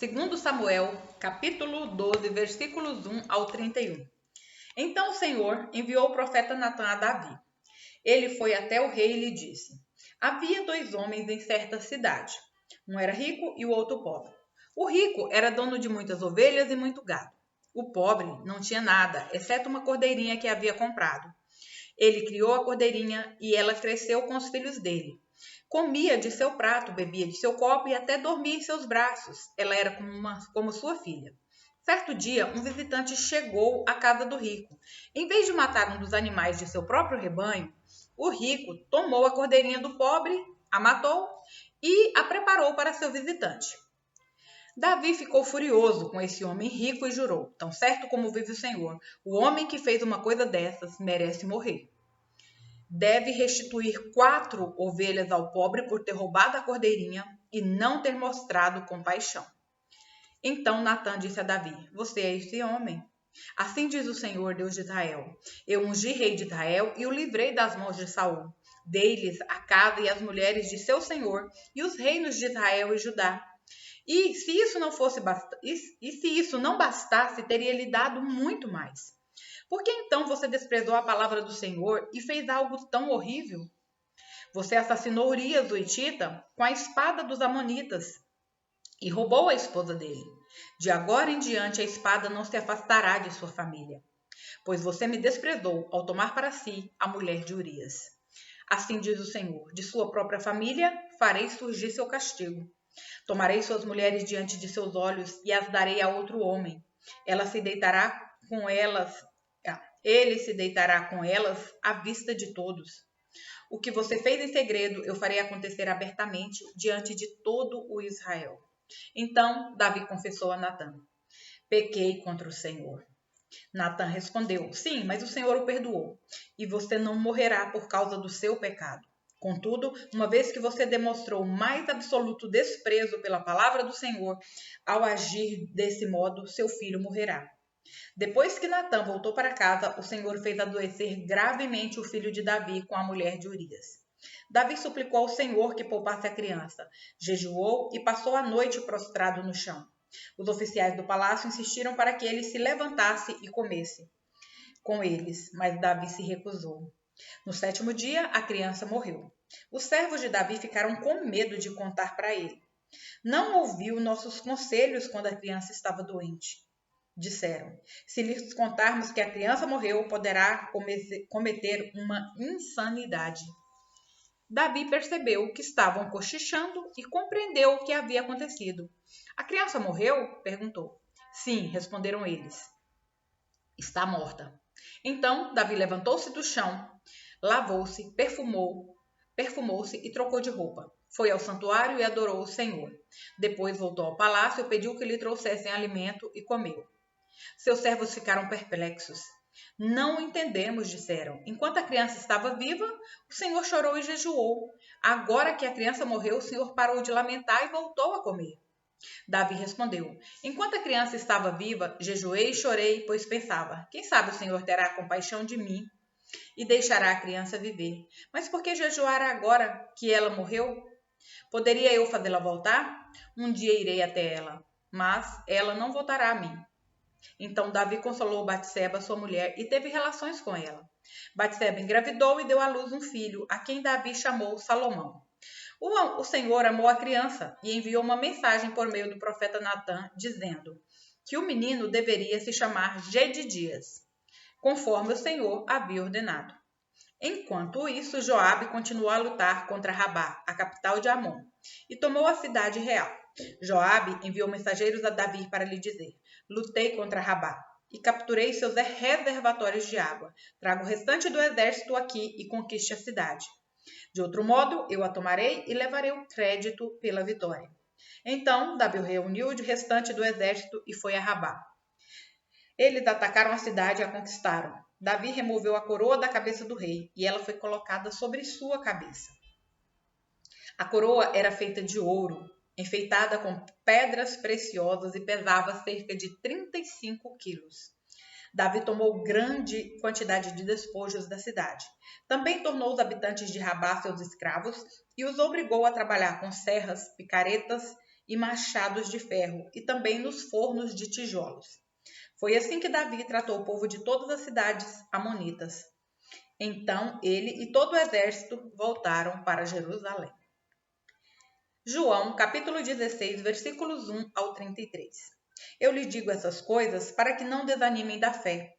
Segundo Samuel, capítulo 12, versículos 1 ao 31. Então o Senhor enviou o profeta Natã a Davi. Ele foi até o rei e lhe disse: Havia dois homens em certa cidade. Um era rico e o outro pobre. O rico era dono de muitas ovelhas e muito gado. O pobre não tinha nada, exceto uma cordeirinha que havia comprado. Ele criou a cordeirinha e ela cresceu com os filhos dele. Comia de seu prato, bebia de seu copo e até dormia em seus braços. Ela era como sua filha. Certo dia, um visitante chegou à casa do rico. Em vez de matar um dos animais de seu próprio rebanho, o rico tomou a cordeirinha do pobre, a matou e a preparou para seu visitante. Davi ficou furioso com esse homem rico e jurou: Tão certo como vive o Senhor, o homem que fez uma coisa dessas merece morrer. Deve restituir 4 ovelhas ao pobre por ter roubado a cordeirinha e não ter mostrado compaixão. Então Natã disse a Davi: Você é esse homem. Assim diz o Senhor, Deus de Israel: Eu ungi rei de Israel e o livrei das mãos de Saul. Dei-lhes a casa e as mulheres de seu senhor e os reinos de Israel e Judá. E se isso não bastasse, teria lhe dado muito mais. Por que então você desprezou a palavra do Senhor e fez algo tão horrível? Você assassinou Urias, o Hitita, com a espada dos amonitas e roubou a esposa dele. De agora em diante a espada não se afastará de sua família, pois você me desprezou ao tomar para si a mulher de Urias. Assim diz o Senhor: de sua própria família farei surgir seu castigo. Tomarei suas mulheres diante de seus olhos e as darei a outro homem. Ele se deitará com elas à vista de todos. O que você fez em segredo, eu farei acontecer abertamente diante de todo o Israel. Então Davi confessou a Natã: Pequei contra o Senhor. Natã respondeu: Sim, mas o Senhor o perdoou, e você não morrerá por causa do seu pecado. Contudo, uma vez que você demonstrou o mais absoluto desprezo pela palavra do Senhor, ao agir desse modo, seu filho morrerá. Depois que Natã voltou para casa, o Senhor fez adoecer gravemente o filho de Davi com a mulher de Urias. Davi suplicou ao Senhor que poupasse a criança, jejuou e passou a noite prostrado no chão. Os oficiais do palácio insistiram para que ele se levantasse e comesse com eles, mas Davi se recusou. No 7º dia, a criança morreu. Os servos de Davi ficaram com medo de contar para ele. Não ouviu nossos conselhos quando a criança estava doente. Disseram: se lhes contarmos que a criança morreu, poderá cometer uma insanidade. Davi percebeu que estavam cochichando e compreendeu o que havia acontecido. A criança morreu? Perguntou. Sim, responderam eles. Está morta. Então Davi levantou-se do chão, lavou-se, perfumou-se e trocou de roupa. Foi ao santuário e adorou o Senhor. Depois voltou ao palácio e pediu que lhe trouxessem alimento e comeu. Seus servos ficaram perplexos. Não entendemos, disseram. Enquanto a criança estava viva, o Senhor chorou e jejuou. Agora que a criança morreu, o Senhor parou de lamentar e voltou a comer. Davi respondeu: Enquanto a criança estava viva, jejuei e chorei, pois pensava: quem sabe o Senhor terá compaixão de mim e deixará a criança viver. Mas por que jejuar agora que ela morreu? Poderia eu fazê-la voltar? Um dia irei até ela, mas ela não voltará a mim. Então Davi consolou Batseba, sua mulher, e teve relações com ela. Batseba engravidou e deu à luz um filho, a quem Davi chamou Salomão. O Senhor amou a criança e enviou uma mensagem por meio do profeta Natã, dizendo que o menino deveria se chamar Gedidias, conforme o Senhor havia ordenado. Enquanto isso, Joabe continuou a lutar contra Rabá, a capital de Amon, e tomou a cidade real. Joabe enviou mensageiros a Davi para lhe dizer: Lutei contra Rabá e capturei seus reservatórios de água. Traga o restante do exército aqui e conquiste a cidade. De outro modo, eu a tomarei e levarei o crédito pela vitória. Então, Davi reuniu o restante do exército e foi a Rabá. Eles atacaram a cidade e a conquistaram. Davi removeu a coroa da cabeça do rei e ela foi colocada sobre sua cabeça. A coroa era feita de ouro, enfeitada com pedras preciosas e pesava cerca de 35 quilos. Davi tomou grande quantidade de despojos da cidade. Também tornou os habitantes de Rabá seus escravos e os obrigou a trabalhar com serras, picaretas e machados de ferro, e também nos fornos de tijolos. Foi assim que Davi tratou o povo de todas as cidades amonitas. Então ele e todo o exército voltaram para Jerusalém. João, capítulo 16, versículos 1 ao 33. Eu lhes digo essas coisas para que não desanimem da fé,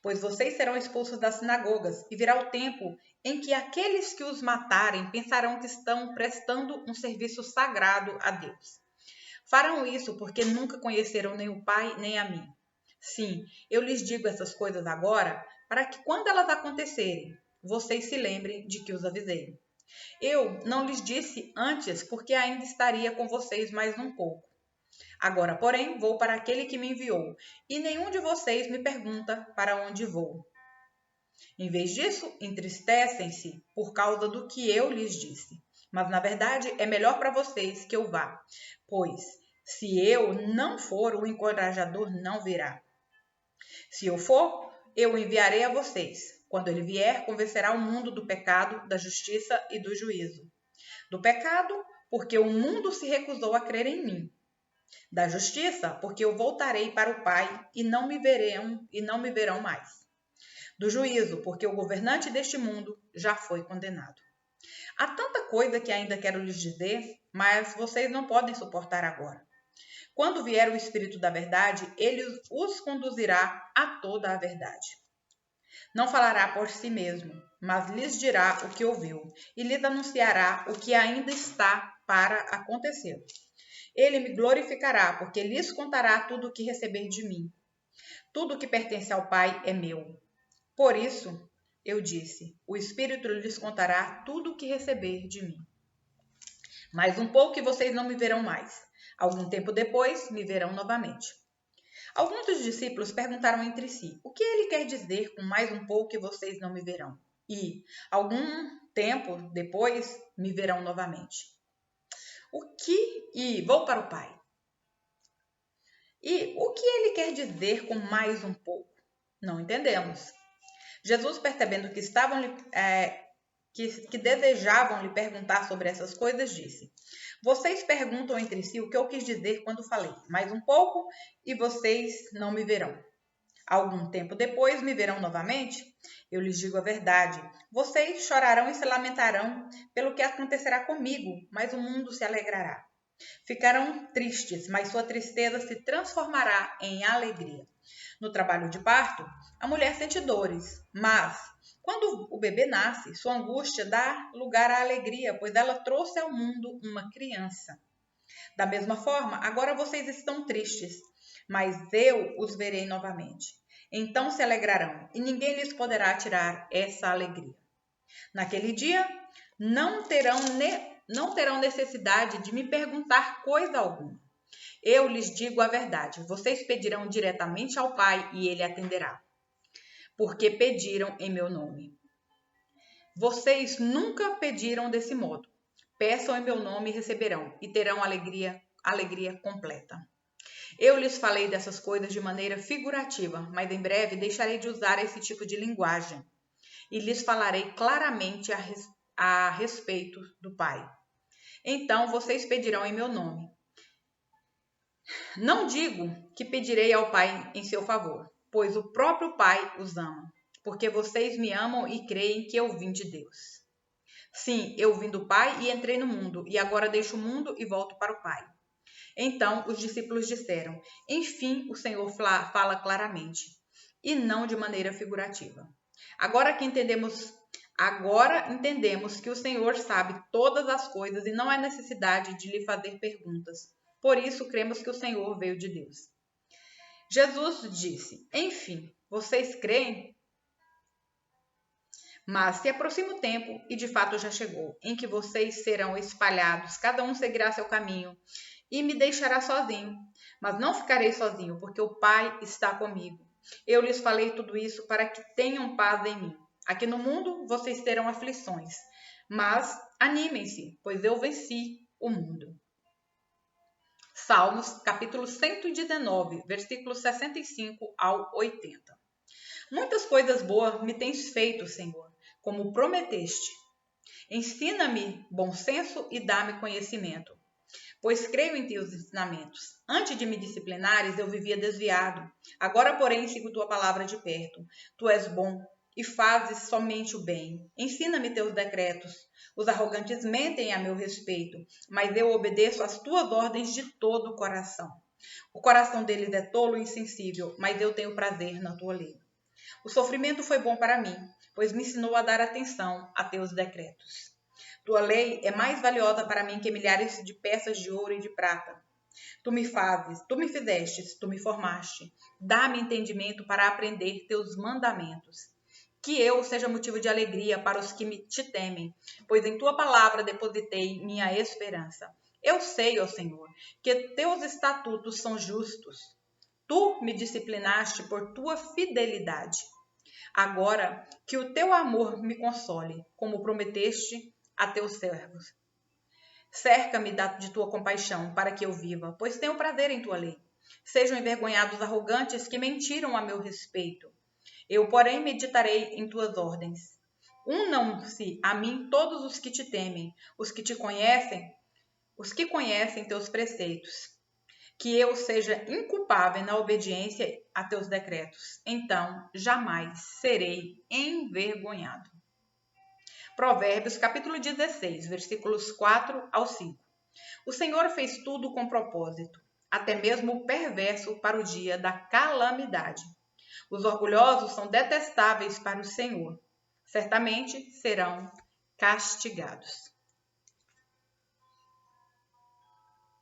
pois vocês serão expulsos das sinagogas, e virá o tempo em que aqueles que os matarem pensarão que estão prestando um serviço sagrado a Deus. Farão isso porque nunca conheceram nem o Pai nem a mim. Sim, eu lhes digo essas coisas agora, para que quando elas acontecerem, vocês se lembrem de que os avisei. Eu não lhes disse antes, porque ainda estaria com vocês mais um pouco. Agora, porém, vou para aquele que me enviou, e nenhum de vocês me pergunta para onde vou. Em vez disso, entristecem-se por causa do que eu lhes disse. Mas, na verdade, é melhor para vocês que eu vá, pois, se eu não for, o encorajador não virá. Se eu for, eu enviarei a vocês. Quando ele vier, convencerá o mundo do pecado, da justiça e do juízo. Do pecado, porque o mundo se recusou a crer em mim. Da justiça, porque eu voltarei para o Pai e não me verão mais. Do juízo, porque o governante deste mundo já foi condenado. Há tanta coisa que ainda quero lhes dizer, mas vocês não podem suportar agora. Quando vier o Espírito da verdade, ele os conduzirá a toda a verdade. Não falará por si mesmo, mas lhes dirá o que ouviu, e lhes anunciará o que ainda está para acontecer. Ele me glorificará, porque lhes contará tudo o que receber de mim. Tudo o que pertence ao Pai é meu. Por isso, eu disse, o Espírito lhes contará tudo o que receber de mim. Mais um pouco e vocês não me verão mais. Algum tempo depois, me verão novamente. Alguns dos discípulos perguntaram entre si, o que ele quer dizer com mais um pouco e vocês não me verão? E, algum tempo depois, me verão novamente. Vou para o Pai. E o que ele quer dizer com mais um pouco? Não entendemos. Jesus, percebendo que que desejavam lhe perguntar sobre essas coisas, disse: Vocês perguntam entre si o que eu quis dizer quando falei, mais um pouco e vocês não me verão. Algum tempo depois me verão novamente? Eu lhes digo a verdade. Vocês chorarão e se lamentarão pelo que acontecerá comigo, mas o mundo se alegrará. Ficarão tristes, mas sua tristeza se transformará em alegria. No trabalho de parto, a mulher sente dores, mas quando o bebê nasce, sua angústia dá lugar à alegria, pois ela trouxe ao mundo uma criança. Da mesma forma, agora vocês estão tristes, mas eu os verei novamente. Então se alegrarão, e ninguém lhes poderá tirar essa alegria. Naquele dia, não terão necessidade de me perguntar coisa alguma. Eu lhes digo a verdade, vocês pedirão diretamente ao Pai e ele atenderá, porque pediram em meu nome. Vocês nunca pediram desse modo. Peçam em meu nome e receberão, e terão alegria completa. Eu lhes falei dessas coisas de maneira figurativa, mas em breve deixarei de usar esse tipo de linguagem, e lhes falarei claramente a respeito do Pai. Então vocês pedirão em meu nome. Não digo que pedirei ao Pai em seu favor, pois o próprio Pai os ama, porque vocês me amam e creem que eu vim de Deus. Sim, eu vim do Pai e entrei no mundo, e agora deixo o mundo e volto para o Pai. Então os discípulos disseram, enfim, o Senhor fala claramente, e não de maneira figurativa. Agora entendemos que o Senhor sabe todas as coisas e não há necessidade de lhe fazer perguntas. Por isso, cremos que o Senhor veio de Deus. Jesus disse, enfim, vocês creem? Mas se aproxima o tempo, e de fato já chegou, em que vocês serão espalhados, cada um seguirá seu caminho, e me deixará sozinho. Mas não ficarei sozinho, porque o Pai está comigo. Eu lhes falei tudo isso para que tenham paz em mim. Aqui no mundo vocês terão aflições, mas animem-se, pois eu venci o mundo. Salmos, capítulo 119, versículos 65 ao 80. Muitas coisas boas me tens feito, Senhor, como prometeste. Ensina-me bom senso e dá-me conhecimento, pois creio em teus ensinamentos. Antes de me disciplinares, eu vivia desviado. Agora, porém, sigo tua palavra de perto. Tu és bom e fazes somente o bem. Ensina-me teus decretos. Os arrogantes mentem a meu respeito, mas eu obedeço às tuas ordens de todo o coração. O coração deles é tolo e insensível, mas eu tenho prazer na tua lei. O sofrimento foi bom para mim, pois me ensinou a dar atenção a teus decretos. Tua lei é mais valiosa para mim que milhares de peças de ouro e de prata. Tu me fizestes, tu me formaste. Dá-me entendimento para aprender teus mandamentos. Que eu seja motivo de alegria para os que te temem, pois em tua palavra depositei minha esperança. Eu sei, ó Senhor, que teus estatutos são justos. Tu me disciplinaste por tua fidelidade. Agora que o teu amor me console, como prometeste a teus servos. Cerca-me de tua compaixão, para que eu viva, pois tenho prazer em tua lei. Sejam envergonhados os arrogantes que mentiram a meu respeito. Eu, porém, meditarei em tuas ordens. Unam-se a mim todos os que te temem, os que conhecem teus preceitos. Que eu seja inculpável na obediência a teus decretos. Então, jamais serei envergonhado. Provérbios, capítulo 16, versículos 4 ao 5. O Senhor fez tudo com propósito, até mesmo o perverso para o dia da calamidade. Os orgulhosos são detestáveis para o Senhor. Certamente serão castigados.